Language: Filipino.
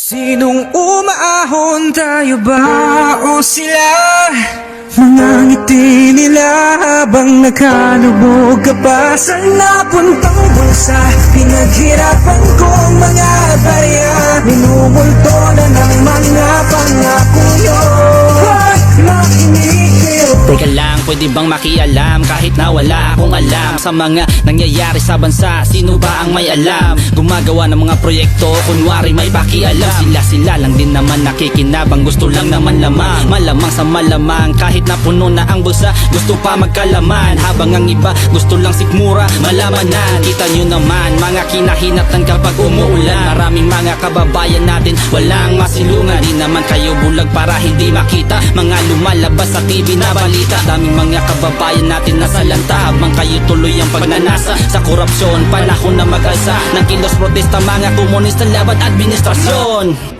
Sinong umaahon, tayo ba o sila? Mga ngiti nila habang nakalubog ka pa sa napuntang bulsa. Pinaghirapan kong mga barya, minumulto na ng mga pangako yun. Makinig kayo. Teka lang, pwede bang makialam kahit na wala akong alam sa mga nangyayari sa bansa? Sino ba ang may alam? Gumagawa ng mga proyekto, kunwari may pakialam. Sila lang din naman nakikinabang, gusto lang naman lamang. Malamang sa malamang, kahit na puno na ang bulsa, gusto pa magkalaman. Habang ang iba gusto lang sikmura, malamanan. Kita nyo naman, mga kinahinatan kapag umuulan. Maraming mga kababayan natin walang masilungan. Di naman kayo bulag para hindi makita mga lumalabas sa TV na balita. Daming mga kababayan natin nasa lanta, habang kayo tuloy ang pagnanasa sa korupsyon. Panahon na mag-alsa ng kilos protesta, mga komunista laban administrasyon.